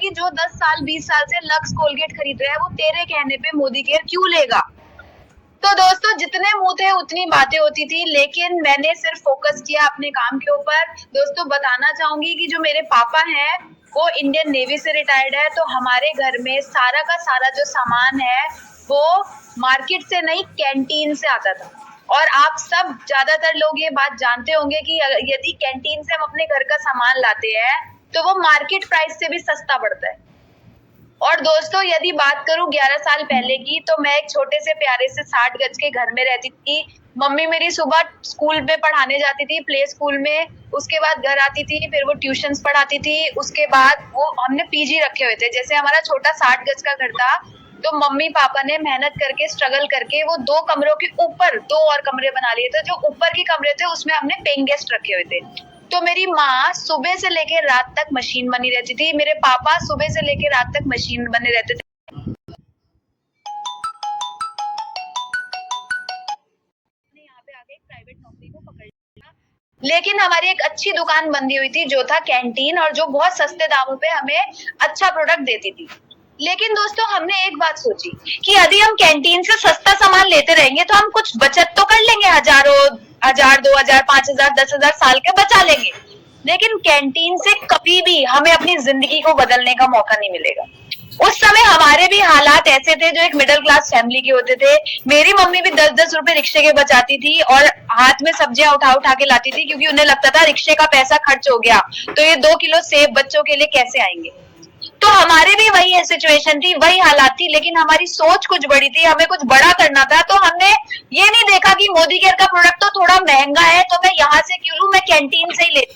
कि जो 10 साल 20 साल से लक्स कोलगेट खरीद रहा है वो तेरे कहने पे मोदी केयर क्यों लेगा। तो दोस्तों जितने मुंह थे उतनी बातें होती थी, लेकिन मैंने सिर्फ फोकस किया अपने काम के ऊपर। दोस्तों बताना चाहूंगी कि जो मेरे पापा हैं वो इंडियन नेवी से रिटायर्ड है, तो हमारे घर में सारा का सारा जो सामान है वो मार्केट से नहीं कैंटीन से आता था। और आप सब ज्यादातर लोग ये बात जानते होंगे कि यदि कैंटीन से हम अपने घर का सामान लाते हैं तो वो मार्केट प्राइस से भी सस्ता पड़ता है। और दोस्तों यदि बात करूं 11 साल पहले की, तो मैं एक छोटे से प्यारे से 60 गज के घर में रहती थी। मम्मी मेरी सुबह स्कूल में पढ़ाने जाती थी, प्ले स्कूल में, उसके बाद घर आती थी, फिर वो ट्यूशंस पढ़ाती थी, उसके बाद वो हमने पीजी रखे हुए थे। जैसे हमारा छोटा 60 गज का घर था, तो मम्मी पापा ने मेहनत करके स्ट्रगल करके वो 2 कमरों के ऊपर 2 और कमरे बना लिए थे। जो ऊपर के कमरे थे उसमें हमने पेइंग गेस्ट रखे हुए थे। तो मेरी माँ सुबह से लेकर रात तक मशीन बनी रहती थी, मेरे पापा सुबह से लेकर रात तक मशीन बने रहते थे। यहाँ पे आके एक प्राइवेट नौकरी को पकड़ लिया, लेकिन हमारी एक अच्छी दुकान बंदी हुई थी जो था कैंटीन, और जो बहुत सस्ते दामों पे हमें अच्छा प्रोडक्ट देती थी। लेकिन दोस्तों हमने एक बात सोची कि यदि हम कैंटीन से सस्ता सामान लेते रहेंगे तो हम कुछ बचत तो कर लेंगे, हजारों, 1000, 2000, 5000, 10,000 साल के बचा लेंगे। लेकिन कैंटीन से कभी भी हमें अपनी जिंदगी को बदलने का मौका नहीं मिलेगा। उस समय हमारे भी हालात ऐसे थे जो एक मिडिल क्लास फैमिली के होते थे। मेरी मम्मी भी 10-10 रुपए रिक्शे के बचाती थी और हाथ में सब्जियां उठा उठा के लाती थी, क्योंकि उन्हें लगता था रिक्शे का पैसा खर्च हो गया तो ये 2 किलो सेब बच्चों के लिए कैसे आएंगे। तो हमारे भी वही सिचुएशन थी, वही हालात थी, लेकिन हमारी सोच कुछ बड़ी थी, हमें कुछ बड़ा करना था। तो हमने ये नहीं देखा कि मोदी केयर का प्रोडक्ट तो थोड़ा महंगा है तो मैं यहाँ से क्यों लूं, मैं कैंटीन से ही लेती।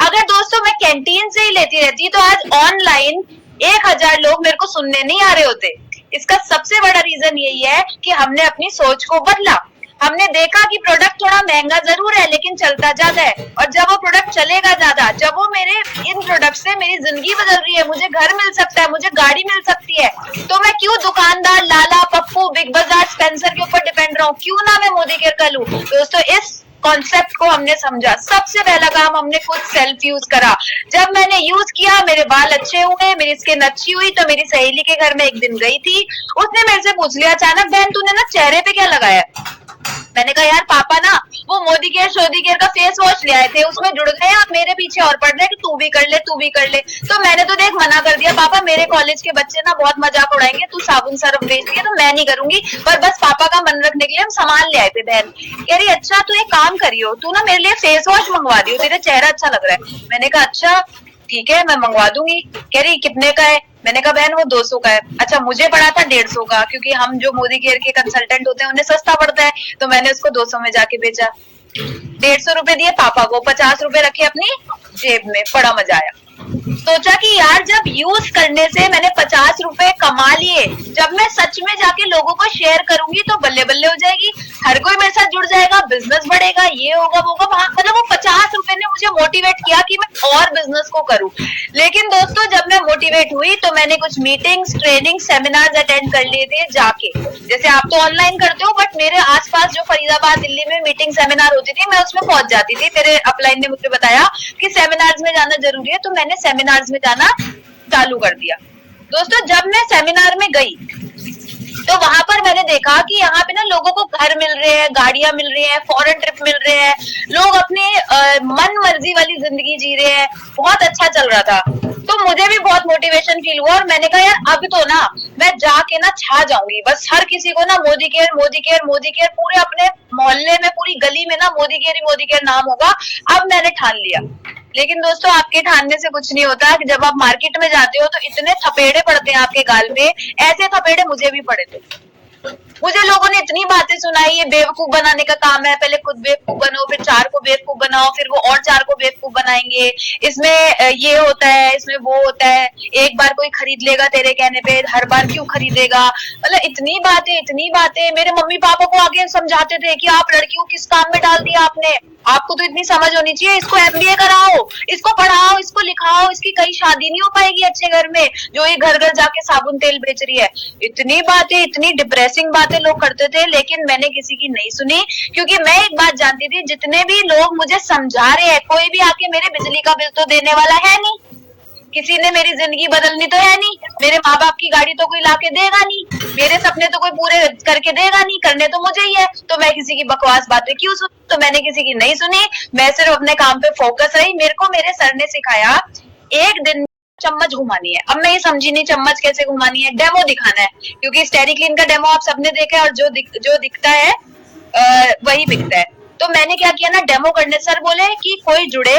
अगर दोस्तों मैं कैंटीन से ही लेती रहती तो आज ऑनलाइन 1000 लोग मेरे को सुनने नहीं आ रहे होते। इसका सबसे बड़ा रीजन यही है कि हमने अपनी सोच को बदला। हमने देखा कि प्रोडक्ट थोड़ा महंगा जरूर है लेकिन चलता ज्यादा है, और जब वो प्रोडक्ट चलेगा ज्यादा, जब वो मेरे इन प्रोडक्ट से मेरी जिंदगी बदल रही है, मुझे घर मिल सकता है, मुझे गाड़ी मिल सकती है, तो मैं क्यों दुकानदार लाला पप्पू बिग बाजार स्पेंसर के ऊपर डिपेंड रहूं, क्यों ना मैं मोदी केयर का लूं। दोस्तों इस कॉन्सेप्ट को हमने समझा। सबसे पहला काम हमने खुद सेल्फ यूज करा। जब मैंने यूज किया मेरे बाल अच्छे हुए, मेरी स्किन अच्छी हुई, तो मेरी सहेली के घर में एक दिन गई थी, उसने मेरे से पूछ लिया अचानक, बहन तूने ना चेहरे पे क्या लगाया। मैंने कहा यार पापा ना वो मोदी केयर शोदी केयर का फेस वॉश ले आए थे, उसमें जुड़ गए, आप मेरे पीछे और पड़ रहे कि तू भी कर ले तू भी कर ले। तो मैंने तो देख मना कर दिया, पापा मेरे कॉलेज के बच्चे ना बहुत मजाक उड़ाएंगे, तू साबुन सर्फ बेच दिया तो मैं नहीं करूंगी, पर बस पापा का मन रखने के लिए हम सामान ले आए थे। बहन कह रही अच्छा तू एक काम करियो, तू ना मेरे लिए फेस वॉश मंगवा दियो, तेरा चेहरा अच्छा लग रहा है। मैंने कहा अच्छा ठीक है मैं मंगवा दूंगी। कह रही कितने का है। मैंने कहा बहन वो 200 का है। अच्छा मुझे पड़ा था 150 का, क्योंकि हम जो मोदी केयर के कंसल्टेंट होते हैं उन्हें सस्ता पड़ता है, तो मैंने उसको 200 में जाके बेचा। 150 रुपए दिए पापा को, 50 रुपए रखे अपनी जेब में। बड़ा मजा आया। सोचा कि यार जब यूज करने से मैंने 50 रुपए कमा लिए, जब मैं सच में जाके लोगों को शेयर करूंगी तो बल्ले बल्ले हो जाएगी, हर कोई मेरे साथ जुड़ जाएगा, बिजनेस बढ़ेगा, ये होगा वो होगा। मतलब वो 50 रुपए ने मुझे मोटिवेट किया कि मैं और बिजनेस को करूं। लेकिन दोस्तों जब मैं मोटिवेट हुई तो मैंने कुछ मीटिंग्स, ट्रेनिंग, सेमिनार्स अटेंड कर लिए थे जाके। जैसे आप तो ऑनलाइन करते हो, बट मेरे आसपास जो फरीदाबाद दिल्ली में मीटिंग सेमिनार होती थी मैं उसमें पहुंच जाती थी। मेरे अपलाइन ने मुझे बताया कि सेमिनार्स में जाना जरूरी है, तो मैंने सेमिनार्स में जाना चालू कर दिया। दोस्तों जब मैं सेमिनार में गई तो वहां पर मैंने देखा कि यहाँ पे ना लोगों को घर मिल रहे हैं, गाड़ियां मिल रही हैं, फॉरेन ट्रिप मिल रहे हैं, लोग अपने मन मर्जी वाली जिंदगी जी रहे हैं, बहुत अच्छा चल रहा था। तो मुझे भी बहुत मोटिवेशन फील हुआ और मैंने कहा यार अब तो ना मैं जाके ना छा जाऊंगी, बस हर किसी को ना Modi care Modi care Modi care, पूरे अपने मोहल्ले में पूरी गली में ना मोदी केयर ही मोदी केयर नाम होगा। अब मैंने ठान लिया। लेकिन दोस्तों आपके ठानने से कुछ नहीं होता। जब आप मार्केट में जाते हो तो इतने थपेड़े पड़ते हैं आपके गाल पे, ऐसे थपेड़े मुझे भी पड़े थे। मुझे लोगों ने इतनी बातें सुनाई, ये बेवकूफ बनाने का काम है, पहले खुद बेवकूफ बनो, फिर 4 को बेवकूफ बनाओ, फिर वो और 4 को बेवकूफ बनाएंगे, इसमें ये होता है, इसमें वो होता है, एक बार कोई खरीद लेगा तेरे कहने पे, हर बार क्यों खरीदेगा। मतलब इतनी बातें मेरे मम्मी पापा को आगे समझाते थे कि आप लड़कियों किस काम में डाल दिया आपने, आपको तो इतनी समझ होनी चाहिए, इसको MBA कराओ, इसको पढ़ाओ, इसको लिखाओ, इसकी कहीं शादी नहीं हो पाएगी अच्छे घर में, जो ये घर घर जाके साबुन तेल बेच रही है। इतनी बातें, इतनी डिप्रेसिंग बातें लोग करते थे, लेकिन मैंने किसी की नहीं सुनी, क्योंकि मैं एक बात जानती थी, जितने भी लोग मुझे समझा रहे हैं, कोई भी आके मेरे बिजली का बिल तो देने वाला है नहीं, किसी ने मेरी जिंदगी बदलनी तो है नहीं, मेरे माँ बाप की गाड़ी तो कोई लाके देगा नहीं, मेरे सपने तो कोई पूरे करके देगा नहीं, करने तो मुझे ही है, तो मैं किसी की बकवास बातें क्यों सुनूं? तो मैंने किसी की नहीं सुनी, मैं सिर्फ अपने काम पे फोकस रही। मेरे को मेरे सर ने सिखाया एक दिन चम्मच घुमानी है। अब मैं ये समझी नहीं चम्मच कैसे घुमानी है, डेमो दिखाना है, क्योंकि स्टेरी क्लीन का डेमो आप सबने देखा है और जो दिखता है वही बिकता है। तो मैंने क्या किया ना, डेमो करने सर बोले कि कोई जुड़े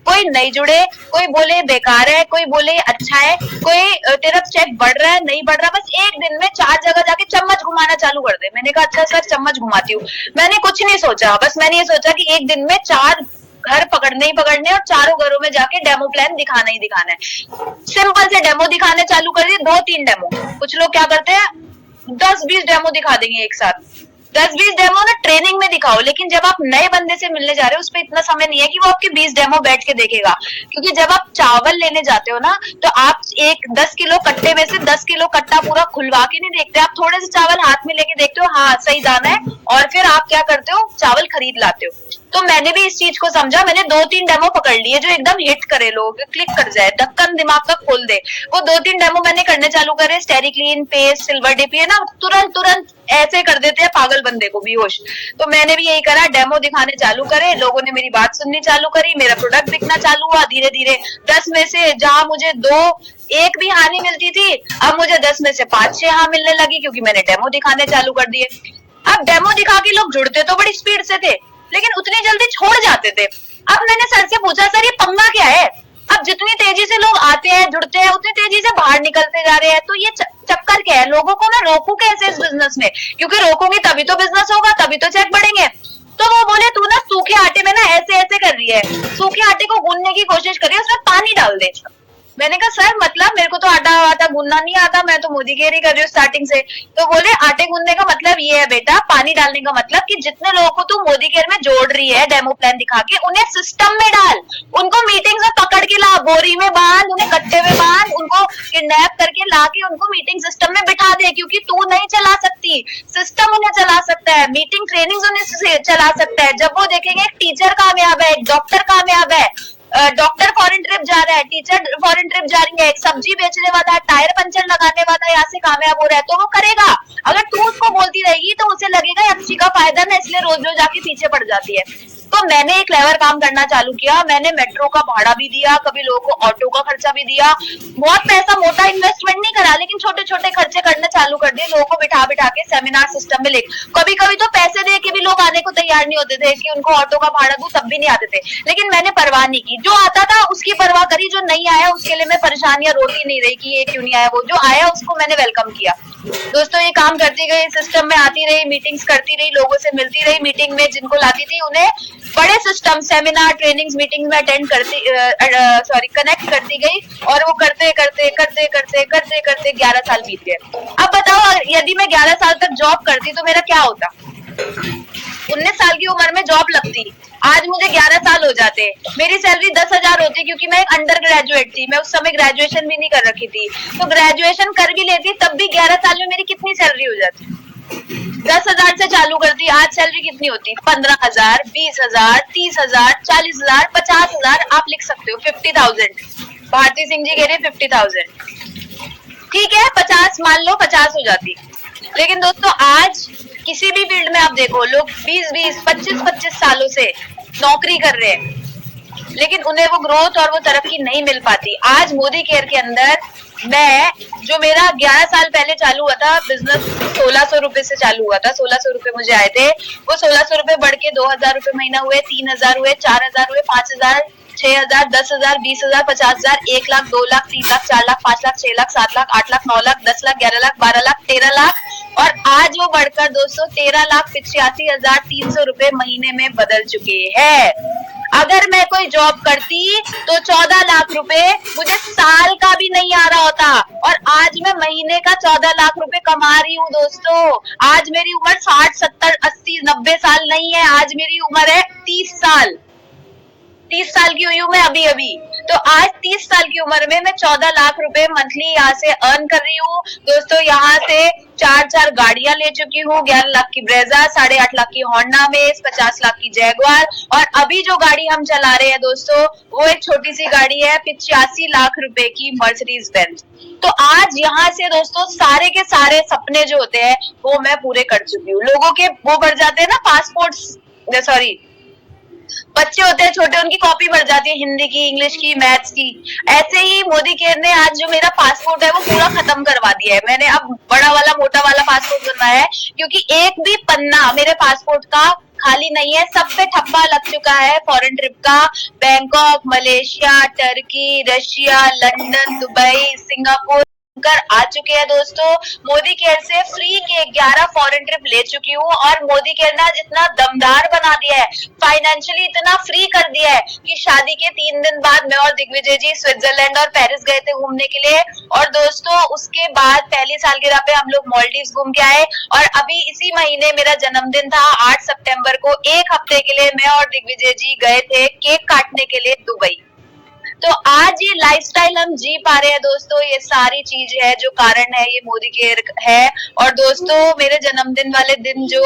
कोई नहीं जुड़े, कोई बोले बेकार है, कोई बोले अच्छा है, कोई तेरा चेक बढ़ रहा है नहीं बढ़ रहा, बस एक दिन में 4 जगह जाके चम्मच घुमाना चालू कर दे। मैंने कहा अच्छा सर चम्मच घुमाती हूँ। मैंने कुछ नहीं सोचा, बस मैंने ये सोचा कि एक दिन में 4 घर पकड़ने ही पकड़ने और चारों घरों में जाके डेमो प्लान दिखाना ही दिखाना है। सिंपल से डेमो दिखाने चालू कर दिए, 2-3 डेमो। कुछ लोग क्या करते हैं 10-20 डेमो दिखा देंगे एक साथ। 10-20 डेमो ना ट्रेनिंग में दिखाओ, लेकिन जब आप नए बंदे से मिलने जा रहे हो उस पर इतना समय नहीं है कि वो आपके 20 डेमो बैठ के देखेगा। क्योंकि जब आप चावल लेने जाते हो ना, तो आप एक 10 किलो कट्टे में से 10 किलो कट्टा पूरा खुलवा के नहीं देखते, आप थोड़े से चावल हाथ में लेके देखते हो हाँ सही दाना है, और फिर आप क्या करते हो चावल खरीद लाते हो। तो मैंने भी इस चीज को समझा, मैंने 2-3 डेमो पकड़ लिए जो एकदम हिट करे, लोग क्लिक कर जाए, ढक्कन दिमाग का खोल दे। वो 2-3 डेमो मैंने करने चालू करे, स्टेरी क्लीन, पेस्ट, सिल्वर डिप, है ना तुरंत ऐसे कर देते हैं पागल बंदे को बेहोश। तो मैंने भी यही करा, डेमो दिखाने चालू करे, लोगों ने मेरी बात सुननी चालू करी, मेरा प्रोडक्ट बिकना चालू हुआ धीरे धीरे। 10 में से जहां मुझे 1 भी हानि मिलती थी, अब मुझे 10 में से 5-6 हाँ मिलने लगी, क्योंकि मैंने डेमो दिखाने चालू कर दिए। अब डेमो दिखा के लोग जुड़ते तो बड़ी स्पीड से थे, लेकिन उतनी जल्दी छोड़ जाते थे। अब मैंने सर से पूछा सर ये पंगा क्या है? अब जितनी तेजी से लोग आते हैं जुड़ते हैं उतनी तेजी से बाहर निकलते जा रहे हैं, तो ये चक्कर क्या है? लोगों को मैं रोकू कैसे इस बिजनेस में? क्योंकि रोकूंगी तभी तो बिजनेस होगा, तभी तो चेक बढ़ेंगे। तो वो बोले तू ना सूखे आटे में ना ऐसे ऐसे कर रही है, सूखे आटे को गूंदने की कोशिश करिए, उसमें पानी डाल दे। मैंने कहा सर मतलब मेरे को तो आटा गूंदना नहीं आता, मैं तो मोदी केयर ही कर रही हूँ स्टार्टिंग से। तो बोले आटे गूंदने का मतलब ये है बेटा, पानी डालने का मतलब कि जितने लोगों को तू मोदी केयर में जोड़ रही है डेमो प्लान दिखा के, उन्हें सिस्टम में डाल, उनको मीटिंग में पकड़ के ला, बोरी में बांध, उन्हें कट्टे में बांध, उनको किडनैप करके ला के उनको मीटिंग सिस्टम में बिठा दे, क्योंकि तू नहीं चला सकती, सिस्टम उन्हें चला सकता है, मीटिंग ट्रेनिंग उन्हें चला सकता है। जब वो देखेंगे एक टीचर कामयाब है, एक डॉक्टर कामयाब है, डॉक्टर फॉरेन ट्रिप जा रहा है, टीचर फॉरेन ट्रिप जा रही है, एक सब्जी बेचने वाला, टायर पंचर लगाने वाला यहाँ से कामयाब हो रहा है, तो वो करेगा। अगर तू उसको बोलती रहेगी तो उसे लगेगा अच्छी का फायदा ना, इसलिए रोज रोज आके पीछे पड़ जाती है। तो मैंने एक क्लेवर काम करना चालू किया, मैंने मेट्रो का भाड़ा भी दिया, कभी लोगों को ऑटो का खर्चा भी दिया, बहुत पैसा मोटा इन्वेस्टमेंट नहीं करा, लेकिन छोटे छोटे खर्चे करने चालू कर दिए, लोगों को बिठा बिठा के सेमिनार सिस्टम में ले। कभी कभी तो पैसे दे के भी लोग आने को तैयार नहीं होते थे कि उनको ऑटो का भाड़ा दूं, तब भी नहीं आते थे, लेकिन मैंने परवाह नहीं की। जो आता था उसकी परवाह करी, जो नहीं आया उसके लिए मैं परेशान या रोती नहीं रही कि ये क्यों नहीं आया, वो जो आया उसको मैंने वेलकम किया। दोस्तों ये काम करती गई, सिस्टम में आती रही, मीटिंग्स करती रही, लोगों से मिलती रही, मीटिंग में जिनको लाती थी उन्हें बड़े सिस्टम, सेमिनार, ट्रेनिंग्स, मीटिंग में अटेंड करती कनेक्ट करती गई, और वो करते करते करते करते करते करते 11 साल बीत गए। अब बताओ यदि मैं 11 साल तक जॉब करती तो मेरा क्या होता? 19 साल की उम्र में जॉब लगती, आज मुझे 11 साल हो जाते, मेरी सैलरी 10,000 होती, क्योंकि मैं एक अंडर ग्रेजुएट थी, मैं उस समय ग्रेजुएशन भी नहीं कर रखी थी, तो ग्रेजुएशन कर भी लेती तब भी 11 साल में मेरी कितनी सैलरी हो जाती? 10,000 से चालू करती, आज सैलरी कितनी होती? 15,000, 20,000, 30,000, 40,000, 50,000, आप लिख सकते हो 50,000। भारती सिंह जी कह रहे 50,000, ठीक है 50 मान लो, 50 हो जाती। लेकिन दोस्तों आज किसी भी फील्ड में आप देखो, लोग 20-20, 25-25 सालों से नौकरी कर रहे हैं, लेकिन उन्हें वो ग्रोथ और वो तरक्की नहीं मिल पाती। आज मोदी केयर के अंदर मैं, जो मेरा 11 साल पहले चालू हुआ था बिजनेस, 1600 रुपए से चालू हुआ था, 1600 रुपए मुझे आए थे, वो 1600 रुपए बढ़ के 2,000 रुपए महीना हुए, 3,000 हुए, 4,000 हुए, 5,000, 6,000, 10,000, 20,000, 50,000, 1 लाख, 2 लाख, 3 लाख, 4 लाख, 5 लाख, 6 लाख, 7 लाख, 8 लाख, 9 लाख, 10 लाख, 11 लाख, 12 लाख, 13 लाख, और आज वो बढ़कर दोस्तों 13,85,300 रुपए महीने में बदल चुके हैं। अगर मैं कोई जॉब करती तो 14 लाख रुपए मुझे साल का भी नहीं आ रहा होता, और आज मैं महीने का 14 लाख रुपए कमा रही हूँ दोस्तों। आज मेरी उम्र 60, 70, 80, 90 साल नहीं है, आज मेरी उम्र है 30 साल। 30 साल की हुई हूँ मैं अभी अभी। तो आज 30 साल की उम्र में मैं 14 लाख रुपए मंथली यहाँ से अर्न कर रही हूँ दोस्तों। यहाँ से 4 गाड़ियां ले चुकी हूँ, 11 लाख की ब्रेजा, 8.5 लाख की होंडा मेज, 50 लाख की जैगवार, और अभी जो गाड़ी हम चला रहे हैं दोस्तों वो एक छोटी सी गाड़ी है 85 लाख रुपए की मर्सिडीज बेंज। तो आज यहाँ से दोस्तों सारे के सारे सपने जो होते हैं वो मैं पूरे कर चुकी हूँ। लोगों के वो बढ़ जाते हैं ना पासपोर्ट, सॉरी बच्चे होते हैं छोटे, उनकी कॉपी बढ़ जाती है हिंदी की, इंग्लिश की, मैथ्स की। ऐसे ही मोदी केयर ने आज जो मेरा पासपोर्ट है वो पूरा खत्म करवा दिया है। मैंने अब बड़ा वाला मोटा वाला पासपोर्ट बनवाया है, क्योंकि एक भी पन्ना मेरे पासपोर्ट का खाली नहीं है, सब पे ठप्पा लग चुका है फॉरेन ट्रिप का। Bangkok, Malaysia, Turkey, Russia, London, Dubai, Singapore कर आ चुके हैं दोस्तों। मोदी केयर से फ्री के 11 फॉरेन ट्रिप ले चुकी हूँ, और मोदी केयर ने आज इतना दमदार बना दिया है, फाइनेंशियली इतना फ्री कर दिया है कि शादी के 3 दिन बाद मैं और दिग्विजय जी स्विट्जरलैंड और पेरिस गए थे घूमने के लिए। और दोस्तों उसके बाद पहली सालगिरह पे हम लोग मालदीव्स घूम के आए, और अभी इसी महीने मेरा जन्मदिन था 8 सितंबर को। 1 हफ्ते के लिए मैं और दिग्विजय जी गए थे केक काटने के लिए दुबई। तो आज ये लाइफस्टाइल हम जी पा रहे हैं दोस्तों, ये सारी चीज है जो कारण है, ये मोदी केयर है। और दोस्तों मेरे जन्मदिन वाले दिन जो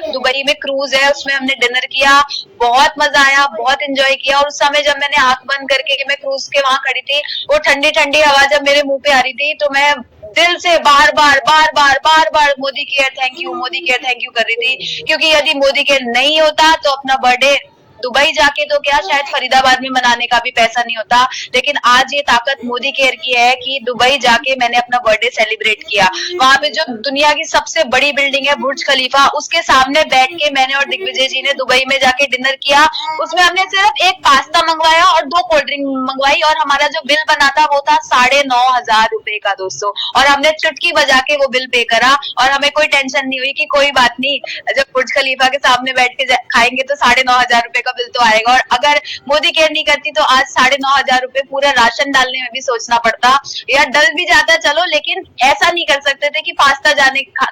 दुबई में क्रूज है उसमें हमने डिनर किया, बहुत मजा आया, बहुत एंजॉय किया। और उस समय जब मैंने आंख बंद करके मैं क्रूज के वहां खड़ी थी, वो ठंडी ठंडी हवा जब मेरे मुंह पे आ रही थी, तो मैं दिल से बार बार Modi care thank you, Modi care thank you कर रही थी। क्योंकि यदि मोदी केयर नहीं होता तो अपना बर्थडे दुबई जाके तो क्या शायद फरीदाबाद में मनाने का भी पैसा नहीं होता। लेकिन आज ये ताकत मोदी केयर की है कि दुबई जाके मैंने अपना बर्थडे सेलिब्रेट किया। वहां पे जो दुनिया की सबसे बड़ी बिल्डिंग है बुर्ज खलीफा, उसके सामने बैठ के मैंने और दिग्विजय जी ने दुबई में जाके डिनर किया। उसमें हमने सिर्फ एक पास्ता मंगवाया और 2 कोल्ड ड्रिंक मंगवाई, और हमारा जो बिल बना था वो था 9,500 रुपए का दोस्तों। और हमने चुटकी बजा के वो बिल पे करा, और हमें कोई टेंशन नहीं हुई कि कोई बात नहीं, जब बुर्ज खलीफा के सामने बैठ के खाएंगे तो 9,500 रुपए बिल तो आएगा। और अगर मोदी केयर नहीं करती तो आज 9,500 रुपए पूरा राशन डालने में भी सोचना पड़ता, या डल भी जाता चलो, लेकिन ऐसा नहीं कर सकते थे कि पास्ता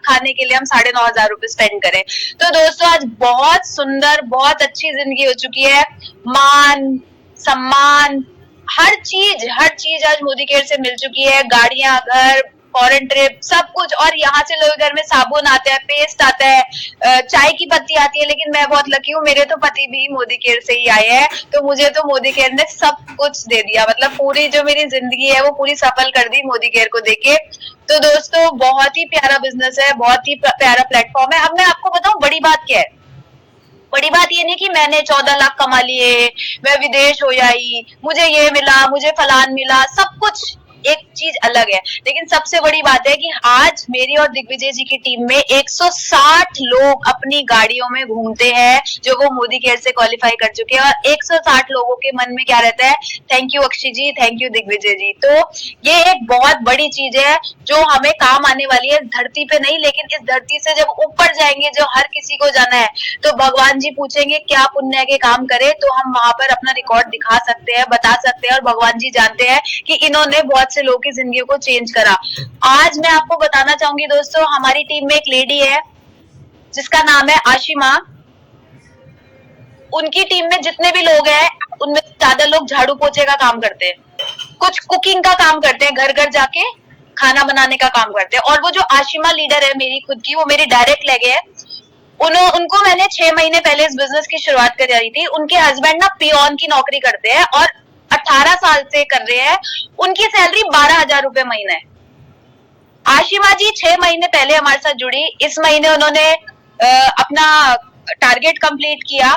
खाने के लिए हम 9,500 रुपए स्पेंड करें। तो दोस्तों आज बहुत सुंदर, बहुत अच्छी जिंदगी हो चुकी है। मान सम्मान हर चीज आज मोदी केयर से मिल चुकी है। गाड़ियां, घर, फॉरेन ट्रिप, सब कुछ। और यहाँ से लोग घर में साबुन आता है, पेस्ट आता है, चाय की पत्ती आती है। लेकिन मैं बहुत लकी हूँ, मेरे तो पति भी मोदी केयर से ही आए हैं, तो मुझे तो मोदी केयर ने सब कुछ दे दिया। मतलब पूरी जो मेरी जिंदगी है वो पूरी सफल कर दी मोदी केयर को देके। तो दोस्तों बहुत ही प्यारा बिजनेस है, बहुत ही प्यारा प्लेटफॉर्म है। अब मैं आपको बताऊं बड़ी बात क्या है। बड़ी बात ये नहीं कि मैंने 14 लाख कमा लिए, मैं विदेश हो आई, मुझे ये मिला, मुझे फलान मिला, सब कुछ एक चीज अलग है। लेकिन सबसे बड़ी बात है कि आज मेरी और दिग्विजय जी की टीम में 160 लोग अपनी गाड़ियों में घूमते हैं, जो वो मोदी केयर से क्वालिफाई कर चुके हैं। और 160 लोगों के मन में क्या रहता है, thank you Akshay ji, thank you Digvijay ji. तो ये एक बहुत बड़ी चीज है जो हमें काम आने वाली है, धरती पे नहीं, लेकिन इस धरती से जब ऊपर जाएंगे, जो हर किसी को जाना है, तो भगवान जी पूछेंगे क्या पुण्य के काम करे, तो हम वहां पर अपना रिकॉर्ड दिखा सकते हैं, बता सकते हैं। और भगवान जी जानते हैं कि इन्होंने बहुत से लोगों की जिंदगी को चेंज करा। आज मैं आपको बताना चाहूंगी दोस्तों, हमारी टीम में एक लेडी है जिसका नाम है आशिमा। उनकी टीम में जितने भी लोग हैं उनमें ज्यादा लोग झाड़ू पोछे का काम करते हैं, कुछ कुकिंग का काम करते हैं, घर घर जाके खाना बनाने का काम करते हैं। और वो जो आशिमा लीडर है मेरी खुद की, वो मेरी डायरेक्ट लगे है। उनको मैंने 6 महीने पहले इस बिजनेस की शुरुआत कर रही थी। उनके हस्बैंड ना पियोन की नौकरी करते हैं और 18 साल से कर रहे हैं। उनकी सैलरी 12,000 रुपए महीना है। आशिमा जी 6 महीने पहले हमारे साथ जुड़ी। इस महीने उन्होंने अपना टारगेट कंप्लीट किया।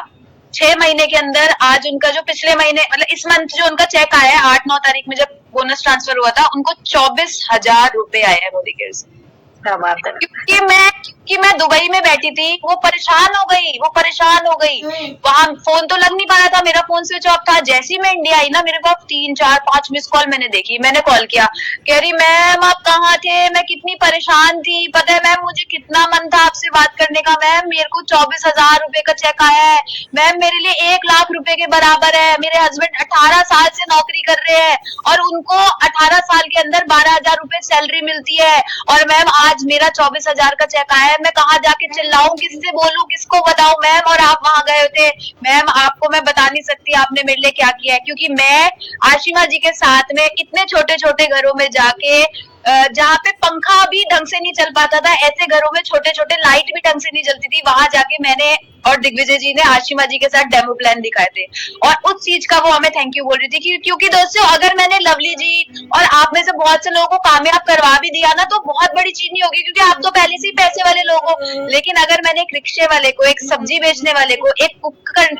6 महीने के अंदर आज उनका जो पिछले महीने मतलब इस मंथ जो उनका चेक आया है 8-9 तारीख में जब बोनस ट्रांसफर हुआ था, उनको 24,000 रुपए आए हैं मोदी केयर से। क्योंकि मैं दुबई में बैठी थी, वो परेशान हो गई। वहां फोन तो लग नहीं पा रहा था, मेरा फोन स्विच ऑफ था। जैसे ही मैं इंडिया आई ना, मेरे पास 3, 4, 5 मिस कॉल मैंने देखी। मैंने कॉल किया, कह रही मैम आप कहाँ थे, मैं कितनी परेशान थी, पता है मैम मुझे कितना मन था आपसे बात करने का। मैम मेरे को 24,000 रुपए का चेक आया है मैम, मेरे लिए 1 लाख रुपए के बराबर है। मेरे हस्बैंड 18 साल से नौकरी कर रहे हैं और उनको 18 साल के अंदर 12,000 रुपए सैलरी मिलती है। और मैम आज मेरा 24,000 का चेक आया है, मैं कहाँ जाके चिल्लाऊं, किससे बोलूं, किसको बताऊं मैम, और आप वहां गए थे मैम, आपको मैं बता नहीं सकती आपने मेरे लिए क्या किया है, क्योंकि मैं आशिमा जी के साथ में इतने छोटे छोटे घरों में जाके जहाँ पे पंखा भी ढंग से नहीं चल पाता था, ऐसे घरों में छोटे छोटे लाइट भी ढंग से नहीं जलती थी, वहां जाके मैंने और दिग्विजय जी ने आशिमा जी के साथ डेमो प्लान दिखाए थे, और उस चीज का वो हमें थैंक यू बोल रही थी, क्योंकि दोस्तों अगर मैंने लवली जी और आप में से बहुत से लोगों को कामयाब करवा भी दिया ना, तो बहुत बड़ी चीज नहीं होगी, क्योंकि आप तो पहले से ही पैसे वाले लोग हो। लेकिन अगर मैंने एक रिक्शे वाले को, एक सब्जी बेचने वाले को, एक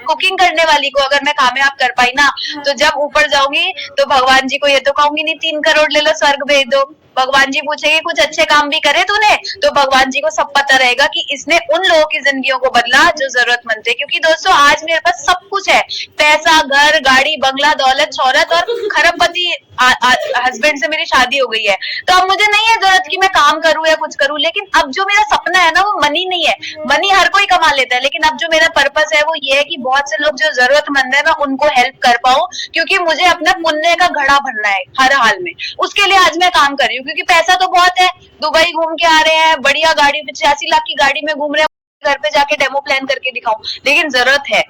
कुकिंग करने वाली को अगर मैं कामयाब कर पाई ना, तो जब ऊपर जाऊंगी तो भगवान जी को ये तो कहूंगी नहीं 3 करोड़ ले लो स्वर्ग भेज दो, भगवान जी पूछेंगे कुछ अच्छे काम भी करे तूने, तो भगवान जी को सब पता रहेगा कि इसने उन लोगों की जिंदगियों को बदला जो जरूरतमंद थे। क्योंकि दोस्तों आज मेरे पास सब कुछ है, पैसा, घर, गाड़ी, बंगला, दौलत, शोहरत, और खरबपति हस्बैंड से मेरी शादी हो गई है, तो अब मुझे नहीं है जरूरत कि मैं काम करूं या कुछ करूं। लेकिन अब जो मेरा सपना है ना, वो मनी नहीं है, मनी हर कोई कमा लेता है, लेकिन अब जो मेरा पर्पस है वो ये है कि बहुत से लोग जो जरूरतमंद है मैं उनको हेल्प कर पाऊं, क्योंकि मुझे अपना पुण्य का घड़ा भरना है हर हाल में, उसके लिए आज मैं काम कर रही हूँ। क्योंकि पैसा तो बहुत है, दुबई घूम के आ रहे हैं, बढ़िया गाड़ी, 85 लाख की गाड़ी में घूम रहे हैं, घर पे जाके डेमो प्लान करके दिखाऊं, लेकिन जरूरत है।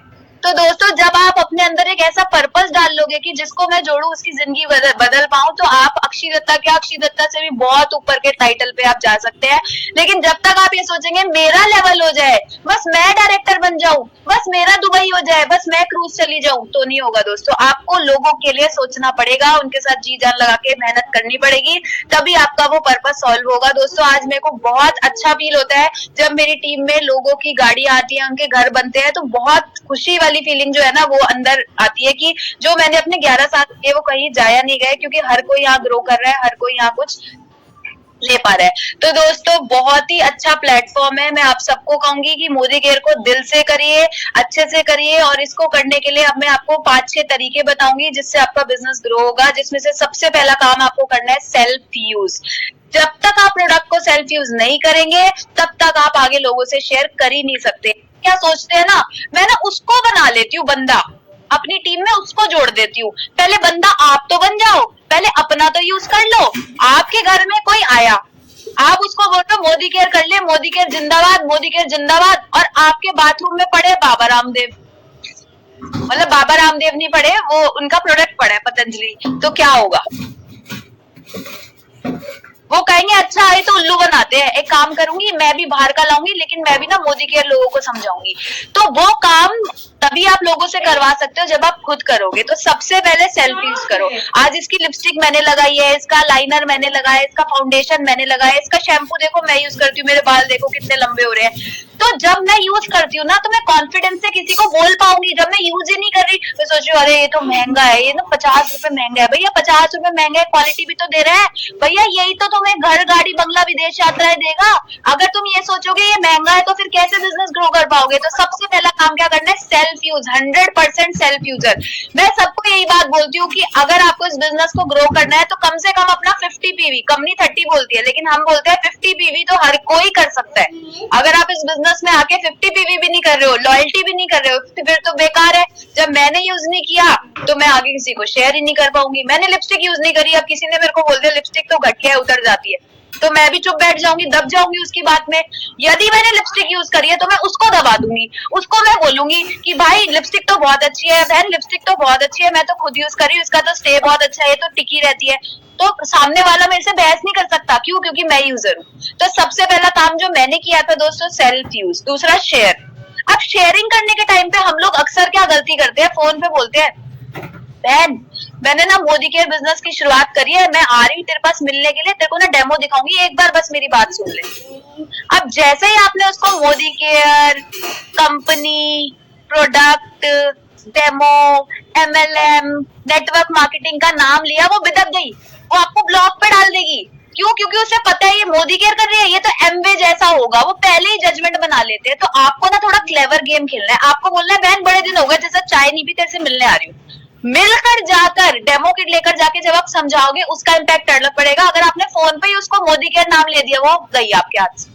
तो दोस्तों जब आप अपने अंदर एक ऐसा पर्पस डाल लोगे कि जिसको मैं जोड़ू उसकी जिंदगी बदल पाऊं, तो आप अक्षय दत्ता क्या, अक्षय दत्ता से भी बहुत ऊपर के टाइटल पे आप जा सकते हैं। लेकिन जब तक आप ये सोचेंगे मेरा लेवल हो जाए, बस मैं डायरेक्टर बन जाऊं, बस मेरा दुबई हो जाए, बस मैं क्रूज चली जाऊं, तो नहीं होगा दोस्तों। आपको लोगों के लिए सोचना पड़ेगा, उनके साथ जी जान लगा के मेहनत करनी पड़ेगी, तभी आपका वो पर्पस सॉल्व होगा। दोस्तों आज मेरे को बहुत अच्छा फील होता है जब मेरी टीम में लोगों की गाड़ियां आती है, उनके घर बनते हैं, तो बहुत खुशी वाली फीलिंग जो है ना वो अंदर आती है कि जो मैंने अपने 11 साल किए वो कहीं जाया नहीं गए, क्योंकि हर कोई यहाँ ग्रो कर रहा है, हर कोई यहाँ कुछ ले पा रहा है। तो दोस्तों बहुत ही अच्छा प्लेटफॉर्म है, मैं आप सबको कहूंगी कि मोदी केयर को दिल से करिए, अच्छे से करिए, और इसको करने के लिए अब मैं आपको 5-6 तरीके बताऊंगी जिससे आपका बिजनेस ग्रो होगा। जिसमें से सबसे पहला काम आपको करना है सेल्फ यूज। जब तक आप प्रोडक्ट को सेल्फ यूज नहीं करेंगे तब तक आप आगे लोगों से शेयर कर ही नहीं सकते। क्या सोचते हैं ना, मैं ना उसको बना लेती हूँ बंदा, अपनी टीम में उसको जोड़ देती हूँ। पहले बंदा आप तो बन जाओ, पहले अपना तो यूज कर लो। आपके घर में कोई आया, आप उसको बोलो मोदी केयर कर ले, मोदी केयर जिंदाबाद, मोदी केयर जिंदाबाद, और आपके बाथरूम में पड़े बाबा रामदेव, मतलब बाबा रामदेव नहीं पड़े, वो उनका प्रोडक्ट पड़ा है पतंजलि, तो क्या होगा? वो कहेंगे अच्छा है तो उल्लू बनाते हैं। एक काम करूंगी, मैं भी बाहर का लाऊंगी, लेकिन मैं भी ना मोदी केयर लोगों को समझाऊंगी। तो वो काम तभी आप लोगों से करवा सकते हो जब आप खुद करोगे। तो सबसे पहले सेल्फ यूज करो। आज इसकी लिपस्टिक मैंने लगाई है, इसका लाइनर मैंने लगाया, इसका फाउंडेशन मैंने लगाया, इसका शैम्पू देखो मैं यूज करती हूँ, मेरे बाल देखो कितने लंबे हो रहे हैं। तो जब मैं यूज करती हूँ ना तो मैं कॉन्फिडेंस से किसी को बोल पाऊंगी। जब मैं यूज ही नहीं कर रही, मैं सोच रही हूँ अरे ये तो महंगा है, ये ना 50 रुपए महंगा है। भैया 50 रुपए महंगा है, क्वालिटी भी तो दे रहा है भैया, यही तो तुम्हें घर, गाड़ी, बंगला, विदेश यात्राएं देगा। अगर तुम ये सोचोगे ये महंगा है तो फिर कैसे बिजनेस ग्रो कर पाओगे? तो सबसे पहला काम क्या करना है, सेल्फ यूज, 100% सेल्फ यूजर। मैं सबको यही बात बोलती हूँ कि अगर आपको इस बिजनेस को ग्रो करना है तो कम से कम अपना 50 पीवी, कंपनी 30 बोलती है लेकिन हम बोलते हैं 50 पीवी तो हर कोई कर सकता है। अगर आप इस बिजनेस में आके 50 पीवी भी नहीं कर रहे हो, लॉयल्टी भी नहीं कर रहे हो, फिर तो बेकार है। जब मैंने यूज नहीं किया तो मैं आगे किसी को शेयर ही नहीं कर पाऊंगी। मैंने लिपस्टिक यूज नहीं करी, अब किसी ने मेरे को बोल दिया लिपस्टिक तो घटिया है, उतर जाती है, तो मैं भी चुप बैठ जाऊंगी, दब जाऊंगी उसकी बात में। यदि मैंने लिपस्टिक यूज करी है तो मैं उसको दबा दूंगी, उसको मैं बोलूंगी कि भाई लिपस्टिक तो बहुत अच्छी है, बहन लिपस्टिक तो बहुत अच्छी है, मैं तो खुद यूज करी हूँ, इसका तो स्टे बहुत अच्छा है, ये तो टिकी रहती है। तो सामने वाला मेरे से बहस नहीं कर सकता, क्यों? क्योंकि मैं यूजर हूँ। तो सबसे पहला काम जो मैंने किया था दोस्तों, सेल्फ यूज। दूसरा शेयर। अब शेयरिंग करने के टाइम पे हम लोग अक्सर क्या गलती करते हैं, फोन पे बोलते हैं बहन मैंने ना मोदी केयर बिजनेस की शुरुआत करी है, मैं आ रही हूँ तेरे पास मिलने के लिए, तेरे को ना डेमो दिखाऊंगी, एक बार बस मेरी बात सुन ले। अब जैसे ही आपने उसको Modi care, company, product, demo, MLM, network marketing का नाम लिया, वो बिदक गई, वो आपको ब्लॉक पे डाल देगी। क्यों? क्योंकि उसे पता है ये मोदी केयर कर रही है, ये तो एमवे जैसा होगा, वो पहले ही जजमेंट बना लेते हैं। तो आपको ना थोड़ा क्लेवर गेम खेलना है। आपको बोलना है बहन बड़े दिन हो गए जैसे चाय नहीं पी, तेरे से मिलने आ रही हूँ। मिलकर जाकर डेमो किट लेकर जाके जब आप समझाओगे उसका इम्पैक्ट अलग पड़ेगा। अगर आपने फोन पे ही उसको मोदी केयर नाम ले दिया, वो गई आपके हाथ से।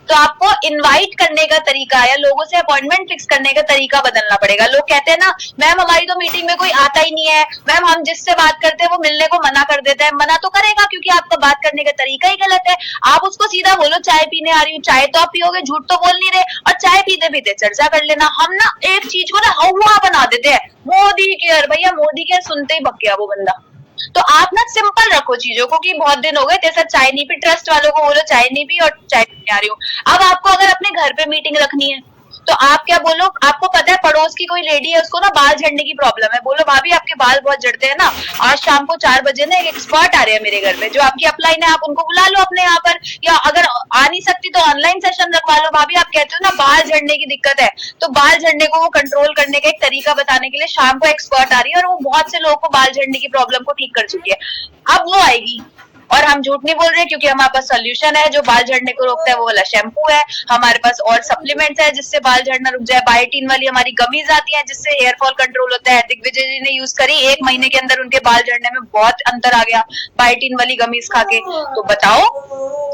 तो आपको इनवाइट करने का तरीका या लोगों से अपॉइंटमेंट फिक्स करने का तरीका बदलना पड़ेगा। लोग कहते हैं ना, मैम हमारी तो मीटिंग में कोई आता ही नहीं है, मैम हम जिससे बात करते हैं वो मिलने को मना कर देता है। मना तो करेगा क्योंकि आपका बात करने का तरीका ही गलत है। आप उसको सीधा बोलो चाय पीने आ रही हूँ, चाय तो आप पियोगे, झूठ तो बोल नहीं रहे, और चाय पीते पीते चर्चा कर लेना। हम ना एक चीज को ना हवा बना देते हैं, मोदी केयर, भैया मोदी केयर सुनते ही भग गया वो बंदा। तो आप ना सिंपल रखो चीजों को कि बहुत दिन हो गए तेरे साथ चाय नहीं पी, ट्रस्ट वालों को बोलो चाय नहीं पी और चाय पीने आ रही हूँ। अब आपको अगर अपने घर पे मीटिंग रखनी है तो आप क्या बोलो, आपको पता है पड़ोस की कोई लेडी है उसको ना बाल झड़ने की प्रॉब्लम है, बोलो भाभी आपके बाल बहुत झड़ते हैं ना, आज शाम को 4 बजे ना एक एक्सपर्ट आ रहे हैं मेरे घर पे, जो आपकी अपलाइन है आप उनको बुला लो अपने यहाँ पर, या अगर आ नहीं सकती तो ऑनलाइन सेशन रखवा लो। भाभी आप कहते हो ना बाल झड़ने की दिक्कत है, तो बाल झड़ने को वो कंट्रोल करने का एक तरीका बताने के लिए शाम को एक्सपर्ट आ रही है, और वो बहुत से लोगों को बाल झड़ने की प्रॉब्लम को ठीक कर चुकी है। अब वो आएगी, और हम झूठ नहीं बोल रहे क्योंकि हमारे पास सोल्यूशन है जो बाल झड़ने को रोकता है, वो वाला शैम्पू है। हमारे पास और सप्लीमेंट्स है जिससे बाल झड़ना रुक जाए। बायोटीन वाली हमारी गमीज आती है जिससे हेयर फॉल कंट्रोल होता है। दिग्विजय जी ने यूज करी, 1 महीने के अंदर उनके बाल झड़ने में बहुत अंतर आ गया बायोटीन वाली गमीज खा के। तो बताओ,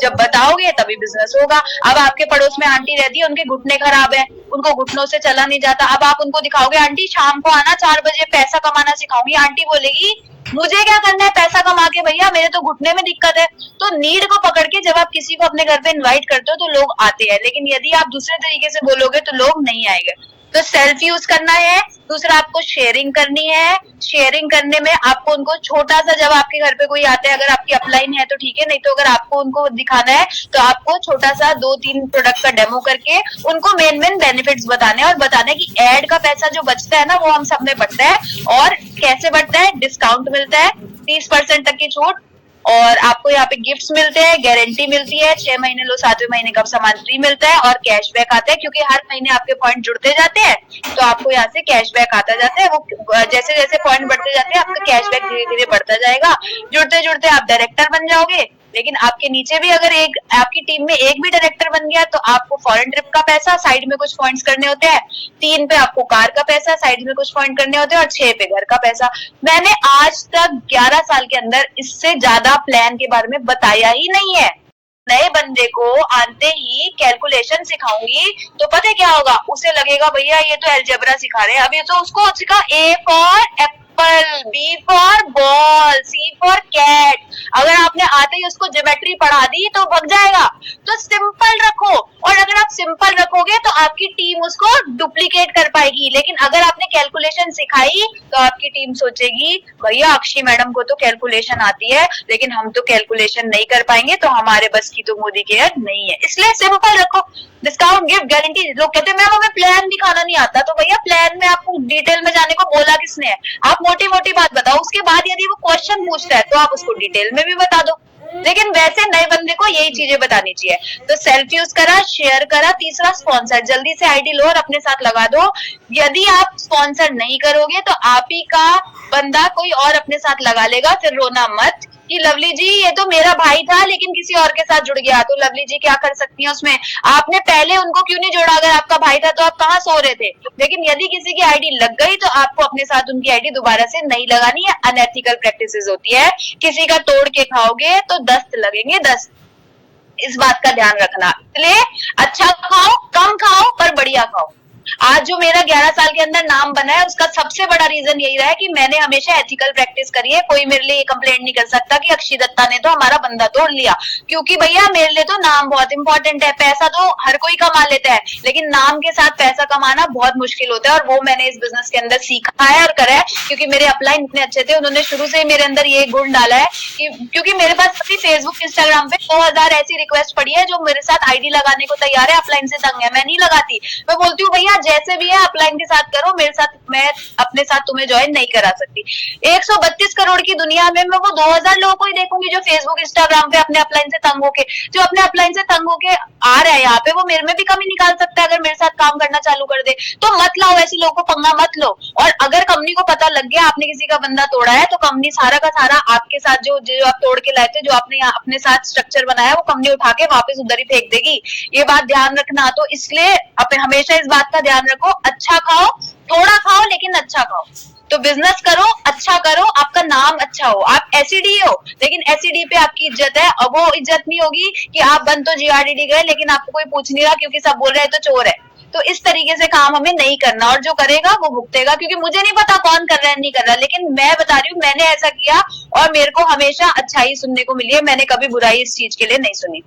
जब बताओगे तभी बिजनेस होगा। अब आपके पड़ोस में आंटी रहती है, उनके घुटने खराब है, उनको घुटनों से चला नहीं जाता, अब आप उनको दिखाओगे आंटी शाम को आना 4 बजे पैसा कमाना सिखाऊंगी, आंटी बोलेगी मुझे क्या करना है पैसा कमा के, भैया मेरे तो घुटने में दिक्कत है। तो नीड को पकड़ के जब आप किसी को अपने घर पे इनवाइट करते हो तो लोग आते हैं, लेकिन यदि आप दूसरे तरीके से बोलोगे तो लोग नहीं आएंगे। तो सेल्फ यूज करना है। दूसरा आपको शेयरिंग करनी है। शेयरिंग करने में आपको उनको छोटा सा, जब आपके घर पे कोई आता है, अगर आपकी अपलाइन है तो ठीक है, नहीं तो अगर आपको उनको दिखाना है तो आपको छोटा सा 2-3 प्रोडक्ट का डेमो करके उनको मेन बेनिफिट्स बताने, और बताने की एड का पैसा जो बचता है ना वो हम सब में बढ़ता है। और कैसे बढ़ता है, डिस्काउंट मिलता है, 30% तक की छूट, और आपको यहाँ पे गिफ्ट्स मिलते हैं, गारंटी मिलती है, 6 महीने लो 7वें महीने का सामान फ्री मिलता है, और कैशबैक आता है क्योंकि हर महीने आपके पॉइंट जुड़ते जाते हैं, तो आपको यहाँ से कैशबैक आता जाता है। वो जैसे जैसे पॉइंट बढ़ते जाते हैं आपका कैशबैक धीरे धीरे बढ़ता जाएगा। जुड़ते जुड़ते आप डायरेक्टर बन जाओगे। लेकिन आपके नीचे भी अगर एक आपकी टीम में एक भी डायरेक्टर बन गया तो आपको फॉरेन ट्रिप का पैसा, साइड में कुछ पॉइंट्स करने होते हैं, 3 पे आपको कार का पैसा, साइड में कुछ पॉइंट करने होते हैं, और 6 पे घर का पैसा। मैंने आज तक 11 साल के अंदर इससे ज्यादा प्लान के बारे में बताया ही नहीं है। नए बंदे को आते ही कैलकुलेशन सिखाऊंगी तो पता है क्या होगा, उसे लगेगा भैया ये तो अलजेब्रा सिखा रहे हैं, अभी तो उसको सिखा A for apple, B for ball, C for cat. अगर आपने आते ही उसको ज्योमेट्री पढ़ा दी तो भग जाएगा। तो सिंपल रखो, और अगर आप सिंपल रखोगे तो आपकी टीम उसको डुप्लीकेट कर पाएगी। लेकिन अगर आपने कैलकुलेशन सिखाई तो आपकी टीम सोचेगी भैया अक्षी मैडम को तो कैलकुलेशन आती है लेकिन हम तो कैलकुलेशन नहीं कर पाएंगे, तो हमारे बस की तो मोदी केयर नहीं है। इसलिए सिंपल रखो, डिस्काउंट गिफ्ट गारंटी। लोग कहते हैं मैम हमें प्लान दिखाना नहीं आता, तो भैया प्लान में आपको डिटेल में जाने को बोला किसने है? आप मोटी मोटी बात बताओ, उसके बाद यदि वो क्वेश्चन पूछता है तो आप उसको डिटेल में भी बता दो। लेकिन वैसे नए बंदे को यही चीजें बतानी चाहिए। तो सेल्फ यूज करा, शेयर करा। तीसरा स्पॉन्सर, जल्दी से आईडी लो और अपने साथ लगा दो। यदि आप स्पॉन्सर नहीं करोगे तो आप ही का बंदा कोई और अपने साथ लगा लेगा, फिर रोना मत कि लवली जी ये तो मेरा भाई था लेकिन किसी और के साथ जुड़ गया। तो लवली जी क्या कर सकती हैं उसमें, आपने पहले उनको क्यों नहीं जोड़ा? अगर आपका भाई था तो आप कहाँ सो रहे थे? लेकिन यदि किसी की आईडी लग गई तो आपको अपने साथ उनकी आईडी दोबारा से नहीं लगानी है। अनएथिकल प्रैक्टिसेस होती है, किसी का तोड़ के खाओगे तो दस्त लगेंगे 10। इस बात का ध्यान रखना। इसलिए अच्छा खाओ, कम खाओ, पर बढ़िया खाओ। आज जो मेरा 11 साल के अंदर नाम बना है उसका सबसे बड़ा रीजन यही रहा है कि मैंने हमेशा एथिकल प्रैक्टिस करी है। कोई मेरे लिए ये कंप्लेंट नहीं कर सकता कि अक्षी दत्ता ने तो हमारा बंदा तोड़ लिया, क्योंकि भैया मेरे लिए तो नाम बहुत इंपॉर्टेंट है। पैसा तो हर कोई कमा लेता है लेकिन नाम के साथ पैसा कमाना बहुत मुश्किल होता है, और वो मैंने इस बिजनेस के अंदर सीखा है और करा है। क्योंकि मेरे अपलाइन इतने अच्छे थे, उन्होंने शुरू से ही मेरे अंदर ये गुण डाला है कि क्योंकि मेरे पास सभी फेसबुक इंस्टाग्राम पे 2000 ऐसी रिक्वेस्ट पड़ी है जो मेरे साथ आईडी लगाने को तैयार है, अपलाइन से तंग है, मैं नहीं लगाती। मैं बोलती हूँ भैया जैसे भी है अपलाइन के साथ करो, मेरे साथ, मैं अपने साथ तुम्हें ज्वाइन नहीं करा सकती। 132 करोड़ की दुनिया में मैं वो 2000 लोगों को ही देखूंगी जो फेसबुक इंस्टाग्राम पे अपने अपलाइन से तंग होके, जो अपने अपलाइन से तंग होके आ रहा है यहाँ पे, वो मेरे में भी कमी निकाल सकता है अगर मेरे साथ काम करना चालू कर दे। तो मत लाओ ऐसी लोगों को, पंगा मत लो। और अगर कंपनी को पता लग गया आपने किसी का बंदा तोड़ा है तो कंपनी सारा का सारा आपके साथ जो आप तोड़ के लाए थे, जो आपने अपने साथ स्ट्रक्चर बनाया, वो कंपनी उठा के वापस उधर ही फेंक देगी। ये बात ध्यान रखना। तो इसलिए हमेशा इस बात का ध्यान रखो, अच्छा खाओ, थोड़ा खाओ लेकिन अच्छा खाओ। तो बिजनेस करो, अच्छा करो, आपका नाम अच्छा हो। आप एसईडी हो लेकिन एसईडी पे आपकी इज्जत है, और वो इज्जत नहीं होगी कि आप बन तो जीआरडीडी गए लेकिन आपको कोई पूछ नहीं रहा क्योंकि सब बोल रहे हैं तो चोर है। तो इस तरीके से काम हमें नहीं करना, और जो करेगा वो भुगतेगा, क्योंकि मुझे नहीं पता कौन कर रहा है नहीं कर रहा, लेकिन मैं बता रही हूँ मैंने ऐसा किया और मेरे को हमेशा अच्छाई सुनने को मिली है, मैंने कभी बुराई इस चीज के लिए नहीं सुनी।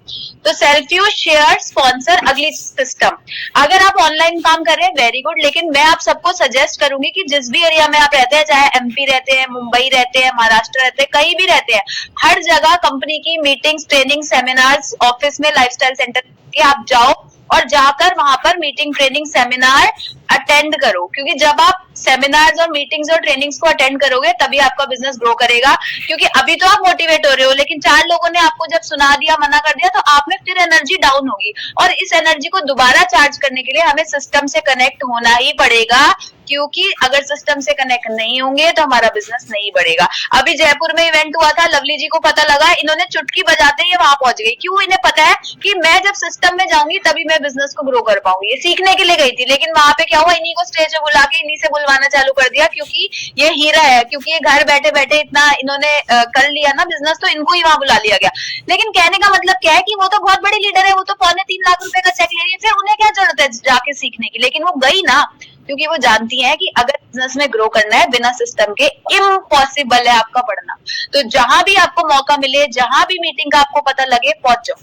तो सेल्फ यूज, शेयर, स्पॉन्सर, अगली सिस्टम। अगर आप ऑनलाइन काम कर रहे हैं वेरी गुड, लेकिन मैं आप सबको सजेस्ट करूंगी कि जिस भी एरिया में आप रहते हैं, चाहे एमपी रहते हैं, मुंबई रहते हैं, महाराष्ट्र रहते हैं, कहीं भी रहते हैं, हर जगह कंपनी की मीटिंग्स, ट्रेनिंग, सेमिनार्स, ऑफिस में लाइफस्टाइल सेंटर आप जाओ और जाकर वहां पर मीटिंग, ट्रेनिंग, सेमिनार अटेंड करो, क्योंकि जब आप सेमिनार्स और मीटिंग्स और ट्रेनिंग्स को अटेंड करोगे तभी आपका बिजनेस ग्रो करेगा। क्योंकि अभी तो आप मोटिवेट हो रहे हो, लेकिन 4 लोगों ने आपको जब सुना दिया, मना कर दिया, तो आप में फिर एनर्जी डाउन होगी, और इस एनर्जी को दोबारा चार्ज करने के लिए हमें सिस्टम से कनेक्ट होना ही पड़ेगा, क्योंकि अगर सिस्टम से कनेक्ट नहीं होंगे तो हमारा बिजनेस नहीं बढ़ेगा। अभी जयपुर में इवेंट हुआ था, लवली जी को पता लगा, इन्होंने चुटकी बजाते ही वहां पहुंच गई। क्यों? इन्हें पता है कि मैं जब सिस्टम में जाऊंगी तभी मैं बिजनेस को ग्रो कर पाऊंगी। ये सीखने के लिए गई थी, लेकिन वहां पे क्या हुआ, इन्हीं को स्टेज पे बुला के इन्हीं से बुलवाना चालू कर दिया, क्योंकि ये हीरा है, क्योंकि ये घर बैठे बैठे इतना इन्होंने कर लिया ना बिजनेस, तो इनको ही वहां बुला लिया गया। लेकिन कहने का मतलब क्या है कि वो तो बहुत बड़ी लीडर है, वो तो 2.25 लाख का चेक ले रही है, फिर उन्हें क्या जरूरत है जाके सीखने की। लेकिन वो गई ना, क्योंकि वो जानती है कि अगर बिजनेस में ग्रो करना है बिना सिस्टम के इम्पॉसिबल है आपका बढ़ना। तो जहां भी आपको मौका मिले, जहां भी मीटिंग का आपको पता लगे, पहुंचो,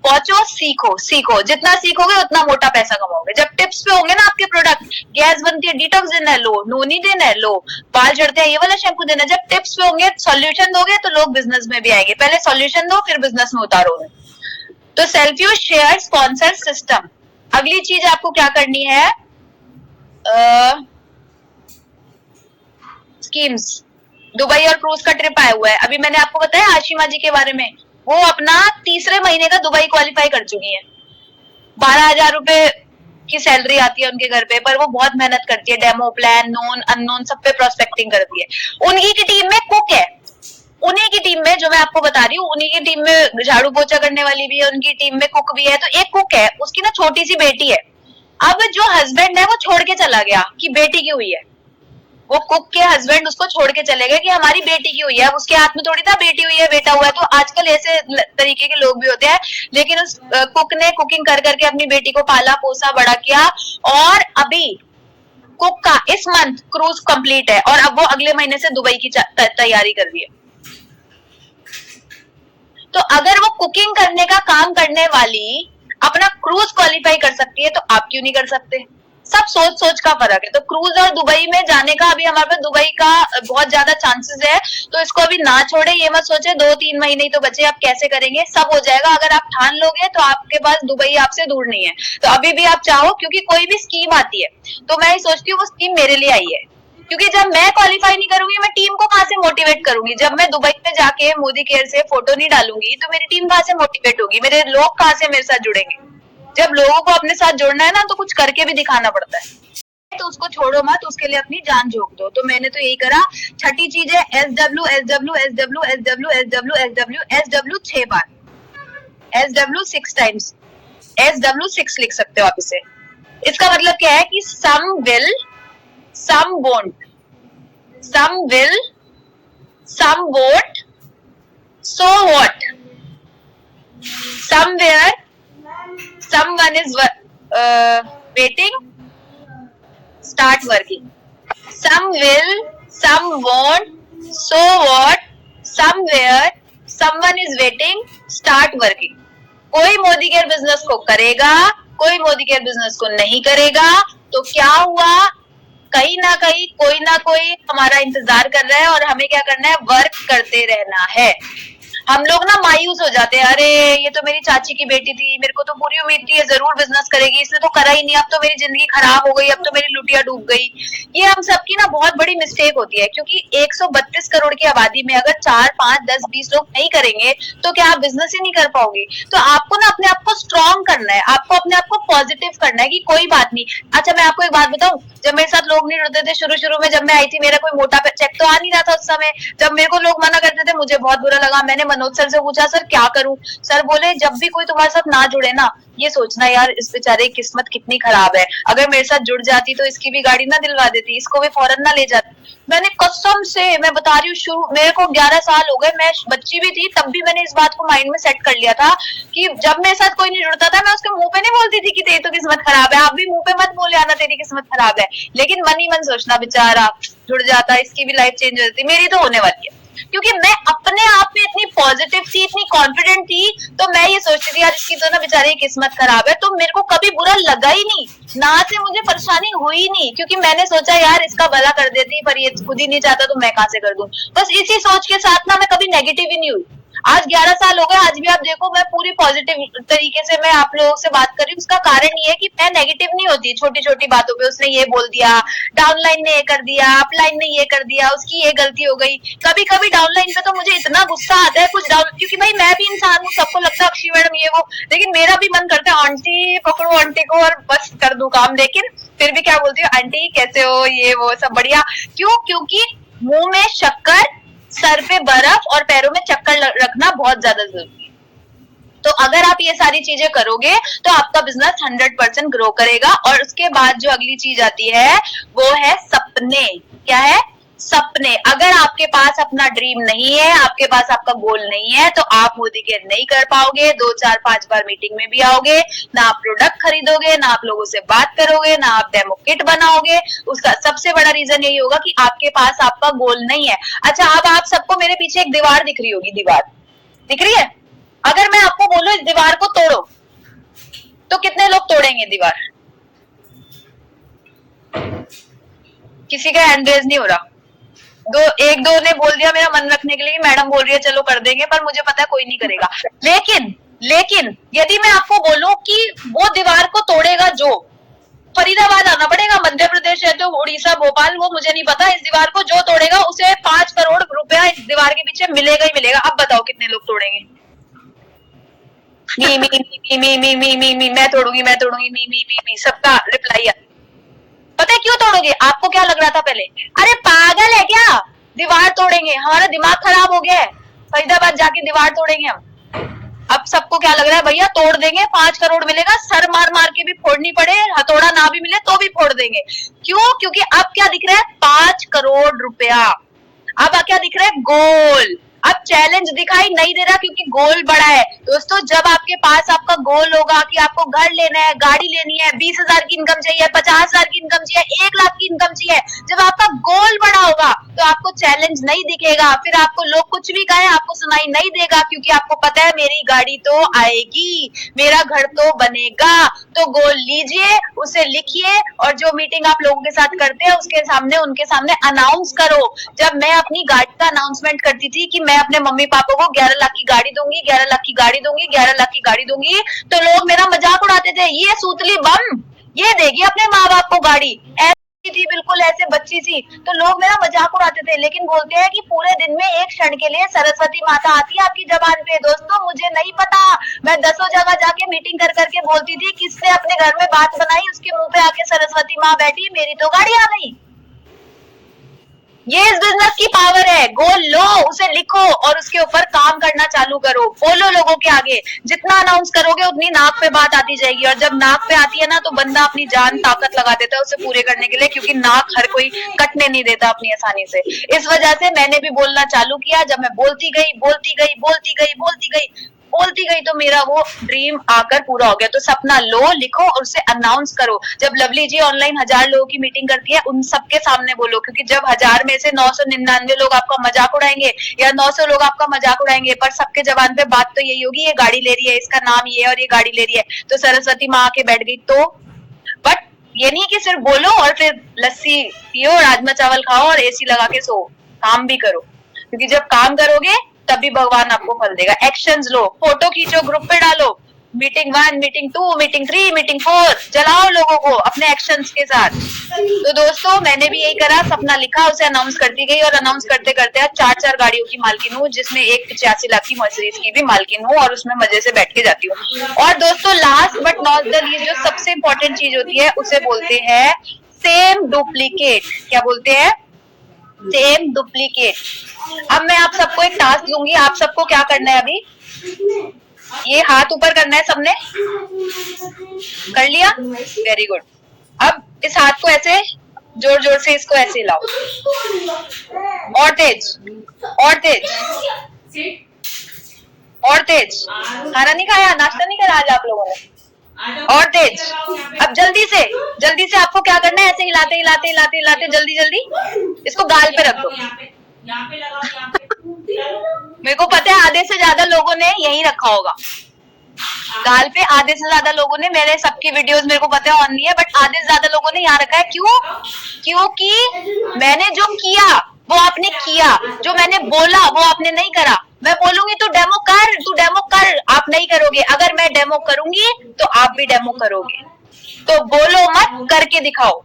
पहुंचो, सीखो, सीखो, जितना सीखोगे उतना मोटा पैसा कमाओगे। जब टिप्स पे होंगे ना आपके प्रोडक्ट, गैस बनती है, डिटॉक्स देना है, लो, नोनी देना है, लो, बाल झड़ते हैं, ये वाला शैम्पू देना है। जब टिप्स पे होंगे, सॉल्यूशन दोगे तो लोग बिजनेस में भी आएंगे। पहले सॉल्यूशन दो, फिर बिजनेस में उतारो। तो self use, share, sponsor, system. अगली चीज आपको क्या करनी है, स्कीम्स। दुबई और क्रूज का ट्रिप आया हुआ है, अभी मैंने आपको बताया आशिमा जी के बारे में, वो अपना 3रे महीने का दुबई क्वालिफाई कर चुकी है। 12,000 रुपए की सैलरी आती है उनके घर पे, पर वो बहुत मेहनत करती है, डेमो, प्लान, नोन, अननोन, सब पे प्रोस्पेक्टिंग करती है। उन्हीं की टीम में कुक है, उन्हीं की टीम में, जो मैं आपको बता रही हूँ, उन्हीं की टीम में झाड़ू पोछा करने वाली भी है, उनकी टीम में कुक भी है। तो एक कुक है, उसकी ना छोटी सी बेटी है। अब जो हस्बैंड है वो छोड़ के चला गया कि बेटी की हुई है, वो कुक के हस्बैंड उसको छोड़ के चले गए कि हमारी बेटी की हुई है। अब उसके हाथ में थोड़ी था बेटी हुई है, बेटा हुआ है। तो आजकल ऐसे तरीके के लोग भी होते हैं, लेकिन उस कुक ने कुकिंग कर करके अपनी बेटी को पाला पोसा बड़ा किया, और अभी कुक का इस मंथ क्रूज कंप्लीट है, और अब वो अगले महीने से दुबई की तैयारी कर रही है। तो अगर वो कुकिंग करने का काम करने वाली अपना क्रूज क्वालिफाई कर सकती है, तो आप क्यों नहीं कर सकते? सब सोच सोच का फर्क है। तो क्रूज और दुबई में जाने का अभी हमारे पास दुबई का बहुत ज्यादा चांसेस है, तो इसको अभी ना छोड़े, ये मत सोचे 2-3 महीने ही तो बचे, आप कैसे करेंगे, सब हो जाएगा। अगर आप ठान लोगे तो आपके पास दुबई आपसे दूर नहीं है। तो अभी भी आप चाहो, क्योंकि कोई भी स्कीम आती है तो मैं सोचती हूँ वो स्कीम मेरे लिए आई है, क्योंकि जब मैं क्वालिफाई नहीं करूंगी, मैं टीम को कहां से मोटिवेट करूंगी? जब मैं दुबई में जाके मोदी केयर से फोटो नहीं डालूंगी तो मेरी टीम कहां से मोटिवेट होगी? मेरे लोग कहां से मेरे साथ जुड़ेंगे? जब लोगों को अपने साथ जोड़ना है ना, तो कुछ करके भी दिखाना पड़ता है। तो उसको छोड़ो मत, उसके लिए अपनी जान झोंक दो। तो मैंने तो यही करा। छठी चीज है SW, SW, SW, SW, SW, SW, SW 6 बार, SW 6 टाइम्स, SW 6 लिख सकते हो आप इसे। इसका मतलब क्या है कि some will, some won't, some will, some won't, so what? Somewhere, someone is waiting, start working. Some will, some won't, so what? Somewhere, someone is waiting, start working. कोई मोदी केयर बिजनेस को करेगा, कोई मोदी केयर बिजनेस को नहीं करेगा। तो क्या हुआ? कहीं ना कहीं कोई ना कोई हमारा इंतजार कर रहा है, और हमें क्या करना है? वर्क करते रहना है। हम लोग ना मायूस हो जाते हैं, अरे ये तो मेरी चाची की बेटी थी, मेरे को तो पूरी उम्मीद थी ये जरूर बिजनेस करेगी, इसने तो करा ही नहीं, अब तो मेरी जिंदगी खराब हो गई, अब तो मेरी लुटिया डूब गई। ये हम सबकी ना बहुत बड़ी मिस्टेक होती है, क्योंकि 132 करोड़ की आबादी में अगर 4, 5, 10, 20 लोग नहीं करेंगे तो क्या आप बिजनेस ही नहीं कर पाओगे? तो आपको ना अपने आप को स्ट्रॉन्ग करना है, आपको अपने आप को पॉजिटिव करना है कि कोई बात नहीं। अच्छा, मैं आपको एक बात बताऊं, जब मेरे साथ लोग नहीं जुड़ते थे शुरू में, जब मैं आई थी, मेरा कोई मोटा चेक तो आ नहीं रहा था उस समय। जब मेरे को लोग मना करते थे, मुझे बहुत बुरा लगा। मैंने मनोज सर से पूछा, सर क्या करूं? सर बोले, जब भी कोई तुम्हारे साथ ना जुड़े ना, ये सोचना यार इस बेचारे की किस्मत कितनी खराब है, अगर मेरे साथ जुड़ जाती तो इसकी भी गाड़ी ना दिलवा देती, इसको भी फौरन ना ले जाती। मैंने कसम से मैं बता रही हूँ, शुरू मेरे को 11 साल हो गए, मैं बच्ची भी थी तब भी मैंने इस बात को माइंड में सेट कर लिया था कि जब मेरे साथ कोई नहीं जुड़ता था मैं उसके मुंह पे नहीं बोलती थी कि तेरी तो किस्मत खराब है, आप भी मुंह पे मत बोले आना तेरी किस्मत खराब है, लेकिन मन ही मन सोचना बेचारा जुड़ जाता, इसकी भी लाइफ चेंज हो जाती, मेरी तो होने वाली है। क्योंकि मैं अपने आप में इतनी पॉजिटिव थी, इतनी कॉन्फिडेंट थी, तो मैं ये सोचती थी यार इसकी तो ना बेचारे की किस्मत खराब है, तो मेरे को कभी बुरा लगा ही नहीं, ना से मुझे परेशानी हुई नहीं, क्योंकि मैंने सोचा यार इसका भला कर देती, पर ये खुद ही नहीं चाहता तो मैं कहां से कर दूं। बस इसी सोच के साथ ना मैं कभी नेगेटिव ही नहीं हुई। आज 11 साल हो गए, आज भी आप देखो मैं पूरी पॉजिटिव तरीके से मैं आप लोगों से बात कर रही हूँ। उसका कारण ये है कि मैं नेगेटिव नहीं होती छोटी छोटी बातों पे, उसने ये बोल दिया, डाउनलाइन ने ये कर दिया, अपलाइन ने ये कर दिया, उसकी ये गलती हो गई। कभी कभी डाउनलाइन पे तो मुझे इतना गुस्सा आता है कुछ डाउन, क्योंकि भाई मैं भी इंसान हूँ, सबको लगता है अक्षी मैडम ये वो, लेकिन मेरा भी मन करता है आंटी पकड़ो आंटी को और बस कर दूं काम, लेकिन फिर भी क्या बोलती हूँ, आंटी कैसे हो, ये वो सब बढ़िया। क्यों? क्योंकि मुंह में शक्कर, सर पे बर्फ और पैरों में चक्कर रखना बहुत ज्यादा जरूरी है। तो अगर आप ये सारी चीजें करोगे तो आपका बिजनेस 100% ग्रो करेगा। और उसके बाद जो अगली चीज आती है वो है सपने। क्या है? सपने। अगर आपके पास अपना ड्रीम नहीं है, आपके पास आपका गोल नहीं है, तो आप मोदी केयर नहीं कर पाओगे। 2 4 5 बार मीटिंग में भी आओगे, ना आप प्रोडक्ट खरीदोगे, ना आप लोगों से बात करोगे, ना आप डेमो किट बनाओगे। उसका सबसे बड़ा रीजन यही होगा कि आपके पास आपका गोल नहीं है। अच्छा, अब आप सबको मेरे पीछे एक दीवार दिख रही होगी, दीवार दिख रही है? अगर मैं आपको बोलूं इस दीवार को तोड़ो, तो कितने लोग तोड़ेंगे दीवार? किसी का हैंड रेज नहीं हो रहा। एक दो ने बोल दिया मेरा मन रखने के लिए, मैडम बोल रही है चलो कर देंगे, पर मुझे पता है कोई नहीं करेगा। लेकिन यदि मैं आपको बोलूं कि वो दीवार को तोड़ेगा जो, फरीदाबाद आना पड़ेगा, मध्य प्रदेश है तो उड़ीसा, भोपाल, वो मुझे नहीं पता, इस दीवार को जो तोड़ेगा उसे 5 करोड़ रुपया इस दीवार के पीछे मिलेगा ही मिलेगा। अब बताओ कितने लोग तोड़ेंगे? मी मी मी मी मी मी मी मी मैं तोड़ूंगी, मैं तोड़ूंगी, मी मी मी मी, सबका रिप्लाई है। पता है क्यों तोड़ोगे? आपको क्या लग रहा था पहले? अरे पागल है क्या, दीवार तोड़ेंगे, हमारा दिमाग खराब हो गया है, फरीदाबाद जाके दीवार तोड़ेंगे हम। अब सबको क्या लग रहा है, भैया तोड़ देंगे, 5 करोड़ मिलेगा, सर मार मार के भी फोड़नी पड़े, हथौड़ा ना भी मिले तो भी फोड़ देंगे। क्यों? क्योंकि अब क्या दिख रहा है? 5 करोड़ रुपया। अब क्या दिख रहा है? गोल। अब चैलेंज दिखाई नहीं दे रहा क्योंकि गोल बड़ा है। दोस्तों, जब आपके पास आपका गोल होगा कि आपको घर लेना है, गाड़ी लेनी है, 20,000 की इनकम चाहिए, 50,000 की इनकम चाहिए, 1 लाख की इनकम चाहिए, जब आपका गोल बड़ा होगा तो आपको चैलेंज नहीं दिखेगा। फिर आपको लोग कुछ भी कहें आपको सुनाई नहीं देगा, क्योंकि आपको पता है मेरी गाड़ी तो आएगी, मेरा घर तो बनेगा। तो गोल लीजिए, उसे लिखिए, और जो मीटिंग आप लोगों के साथ करते हैं उसके सामने, उनके सामने अनाउंस करो। जब मैं अपनी गाड़ी का अनाउंसमेंट करती थी कि मैं अपने मम्मी पापा को 11 लाख की गाड़ी दूंगी, 11 लाख की गाड़ी दूंगी, 11 लाख की गाड़ी दूंगी, तो लोग मेरा मजाक उड़ाते थे, ये सूतली बम, ये देगी अपने माँ बाप को गाड़ी, ऐसी थी, बिल्कुल ऐसे बच्ची सी। तो लोग मेरा मजाक उड़ाते थे, लेकिन बोलते हैं कि पूरे दिन में एक क्षण के लिए सरस्वती माता आती है आपकी जबान पे। दोस्तों, मुझे नहीं पता, मैं 10 जगह जाके मीटिंग कर करके बोलती थी, किसने अपने घर में बात बनाई, उसके मुंह पे आके सरस्वती माँ बैठी, मेरी तो गाड़ी आ गई। ये इस बिजनेस की पावर है। गोल लो, उसे लिखो और उसके ऊपर काम करना चालू करो। बोलो लोगों के आगे, जितना अनाउंस करोगे उतनी नाक पे बात आती जाएगी, और जब नाक पे आती है ना तो बंदा अपनी जान ताकत लगा देता है उसे पूरे करने के लिए, क्योंकि नाक हर कोई कटने नहीं देता अपनी आसानी से। इस वजह से मैंने भी बोलना चालू किया। जब मैं बोलती गई बोलती गई बोलती गई बोलती गई बोलती गई तो मेरा वो ड्रीम आकर पूरा हो गया। तो सपना लो, लिखो और उसे अनाउंस करो। जब लवली जी ऑनलाइन 1000 लोगों की मीटिंग करती है, उन सबके सामने बोलो, क्योंकि जब 1000 में से 999 लोग आपका मजाक उड़ाएंगे या 900 लोग आपका मजाक उड़ाएंगे, पर सबके जबान पे बात तो यही होगी, ये गाड़ी ले रही है, इसका नाम ये है और ये गाड़ी ले रही है, तो सरस्वती माँ आके बैठ गई। तो बट ये नहीं कि सिर्फ बोलो और फिर लस्सी पियो, राजमा चावल खाओ और एसी लगा के सो, काम भी करो, क्योंकि जब काम करोगे तभी भगवान आपको फल देगा। एक्शंस लो, फोटो खींचो, ग्रुप पे डालो, मीटिंग 1, मीटिंग 2, मीटिंग 3, मीटिंग 4, जलाओ लोगों को अपने एक्शंस के साथ। तो दोस्तों, मैंने भी यही करा, सपना लिखा, उसे अनाउंस करती गई, और अनाउंस करते करते आज 4 गाड़ियों की मालकिन हूँ, जिसमें एक 85 लाख की मर्सिडीज की भी मालकिन हूँ, और उसमें मजे से बैठ के जाती हूँ। और दोस्तों, last but not the least, जो सबसे इंपॉर्टेंट चीज होती है उसे बोलते हैं सेम डुप्लीकेट। क्या बोलते हैं? Same duplicate. अब मैं आप सबको एक टास्क दूंगी, आप सबको क्या करना है, अभी ये हाथ ऊपर करना है सबने, कर लिया, वेरी गुड। अब इस हाथ को ऐसे जोर जोर से इसको ऐसे हिलाओ, और तेज, और तेज, और तेज। खाना नहीं खाया, नाश्ता नहीं करा आज आप लोगों ने, और तेज। अब जल्दी से आपको क्या करना है, ऐसे हिलाते हिलाते हिलाते हिलाते जल्दी जल्दी इसको गाल पे रख दो। मेरे को पता है आधे से ज्यादा लोगों ने यही रखा होगा गाल पे, आधे से ज्यादा लोगों ने, मेरे सबकी वीडियोस मेरे को पता है ऑन नहीं है, बट आधे से ज्यादा लोगों ने यहाँ रखा है। क्यों? क्योंकि मैंने जो किया वो आपने किया, जो मैंने बोला वो आपने नहीं करा। मैं बोलूंगी तू डेमो कर, आप नहीं करोगे। अगर मैं डेमो करूंगी तो आप भी डेमो करोगे। तो बोलो मत, करके दिखाओ।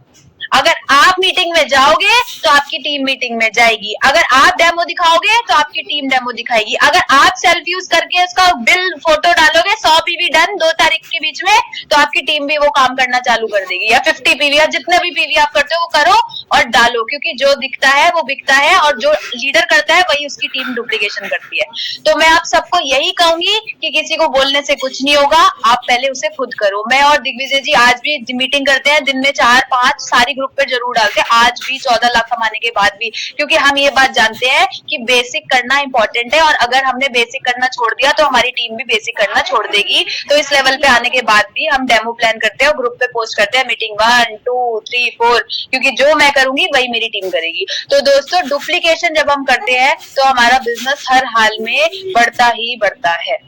अगर आप मीटिंग में जाओगे तो आपकी टीम मीटिंग में जाएगी, अगर आप डेमो दिखाओगे तो आपकी टीम डेमो दिखाएगी, अगर आप सेल्फ यूज करके उसका बिल फोटो डालोगे 100 पीवी डन 2 तारीख के बीच में, तो आपकी टीम भी वो काम करना चालू कर देगी। या 50 पीवी या जितने भी पीवी आप करते हो वो करो और डालो, क्योंकि जो दिखता है वो बिकता है, और जो लीडर करता है वही उसकी टीम डुप्लीकेशन करती है। तो मैं आप सबको यही कहूंगी कि किसी को बोलने से कुछ नहीं होगा, आप पहले उसे खुद करो। मैं और दिग्विजय जी आज भी मीटिंग करते हैं, दिन में 4-5 सारी ग्रुप पे जरूर डालते हैं, आज भी 14 लाख कमाने के बाद भी, क्योंकि हम ये बात जानते हैं कि बेसिक करना इंपॉर्टेंट है, और अगर हमने बेसिक करना छोड़ दिया तो हमारी टीम भी बेसिक करना छोड़ देगी। तो इस लेवल पे आने के बाद भी हम डेमो प्लान करते हैं और ग्रुप पे पोस्ट करते हैं मीटिंग 1, 2, 3, 4, क्योंकि जो मैं करूंगी वही मेरी टीम करेगी। तो दोस्तों डुप्लीकेशन जब हम करते हैं तो हमारा बिजनेस हर हाल में बढ़ता ही बढ़ता है।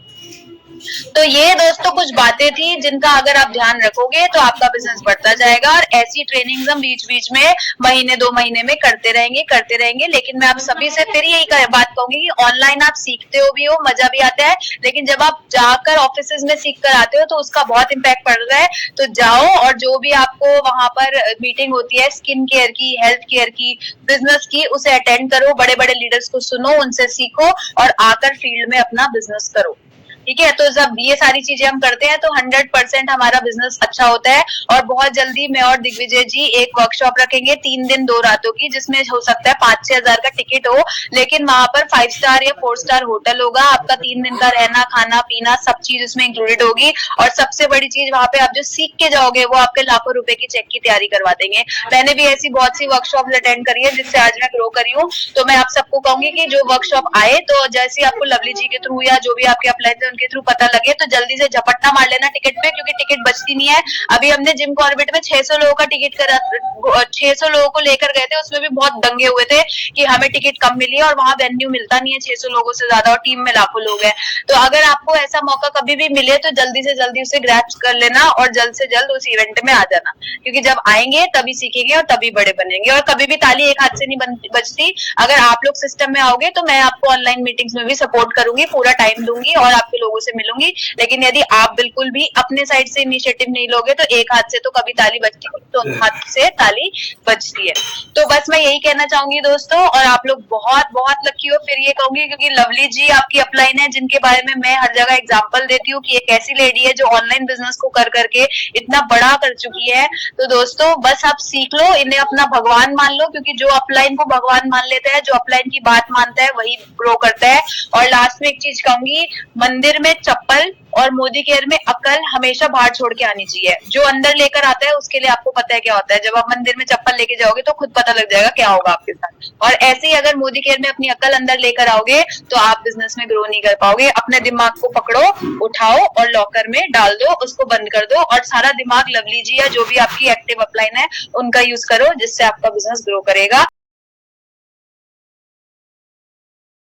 तो ये दोस्तों कुछ बातें थी जिनका अगर आप ध्यान रखोगे तो आपका बिजनेस बढ़ता जाएगा, और ऐसी ट्रेनिंग्स हम बीच बीच में महीने 2 महीने में करते रहेंगे। लेकिन मैं आप सभी से फिर यही बात कहूंगी कि ऑनलाइन आप सीखते हो भी हो, मजा भी आता है, लेकिन जब आप जाकर ऑफिसेज में सीख कर आते हो तो उसका बहुत इम्पैक्ट पड़ रहा है। तो जाओ और जो भी आपको वहां पर मीटिंग होती है स्किन केयर की, हेल्थ केयर की, बिजनेस की, उसे अटेंड करो, बड़े बड़े लीडर्स को सुनो, उनसे सीखो और आकर फील्ड में अपना बिजनेस करो। ठीक है, तो जब ये सारी चीजें हम करते हैं तो 100% हमारा बिजनेस अच्छा होता है। और बहुत जल्दी मैं और दिग्विजय जी एक वर्कशॉप रखेंगे 3 दिन 2 रातों की, जिसमें हो सकता है 5-6 हजार का टिकट हो, लेकिन वहां पर 5 स्टार या 4 स्टार होटल होगा। आपका 3 दिन का रहना खाना पीना सब चीज उसमें इंक्लूडेड होगी, और सबसे बड़ी चीज वहां पे आप जो सीख के जाओगे वो आपके लाखों रुपए की चेक की तैयारी करवा देंगे। मैंने भी ऐसी बहुत सी वर्कशॉप अटेंड करी है जिससे आज मैं ग्रो करी हूँ। तो मैं आप सबको कहूंगी कि जो वर्कशॉप आए तो जैसे आपको लवली जी के थ्रू या जो भी आपके अप्लाई थे उनके थ्रू पता लगे तो जल्दी से झपट्टा मार लेना टिकट पे, क्योंकि टिकट बचती नहीं है। अभी हमने जिम कॉर्बेट में 600 लोगों का टिकट करा, 600 लोगों को लेकर गए थे, उसमें भी बहुत दंगे हुए थे कि हमें टिकट कम मिली है और वहां वेन्यू मिलता नहीं है 600 लोगों से ज्यादा, और टीम में लाखों लोग हैं। तो अगर आपको ऐसा मौका कभी भी मिले तो जल्दी से जल्दी उसे ग्रैब कर लेना और जल्द से जल्द उस इवेंट में आ जाना, क्योंकि जब आएंगे तभी सीखेंगे और तभी बड़े बनेंगे। और कभी भी ताली एक हाथ से नहीं बजती। अगर आप लोग सिस्टम में आओगे तो मैं आपको ऑनलाइन मीटिंग्स में भी सपोर्ट करूंगी, पूरा टाइम दूंगी और आपके लोगों से मिलूंगी। लेकिन यदि आप बिल्कुल भी अपने साइड से इनिशिएटिव नहीं लोगे तो एक हाथ से तो कभी ताली बजती है, तो हाथ से ताली बजती है। तो बस मैं यही कहना चाहूंगी दोस्तों, और आप लोग बहुत बहुत लकी हो। फिर ये कहूंगी क्योंकि लवली जी आपकी अपलाइन है जिनके बारे में मैं हर जगह एग्जांपल देती हूँ कि एक ऐसी लेडी है जो ऑनलाइन बिजनेस को कर करके इतना बड़ा कर चुकी है। तो दोस्तों बस आप सीख लो, इन्हें अपना भगवान मान लो, क्योंकि जो अपलाइन को भगवान मान लेता है, जो अपलाइन की बात मानता है वही ग्रो करता है। और लास्ट में एक चीज कहूंगी, मंदिर में चप्पल और मोदी केयर में अकल हमेशा बाहर छोड़ के आनी चाहिए। जो अंदर लेकर आता है उसके लिए आपको पता है क्या होता है। जब आप मंदिर में चप्पल लेके जाओगे तो खुद पता लग जाएगा क्या होगा आपके साथ। और ऐसे ही अगर मोदी केयर में अपनी अकल अंदर लेकर आओगे तो आप बिजनेस में ग्रो नहीं कर पाओगे। अपने दिमाग को पकड़ो, उठाओ और लॉकर में डाल दो, उसको बंद कर दो, और सारा दिमाग लवली जी या जो भी आपकी एक्टिव अपलाइन है उनका यूज करो, जिससे आपका बिजनेस ग्रो करेगा।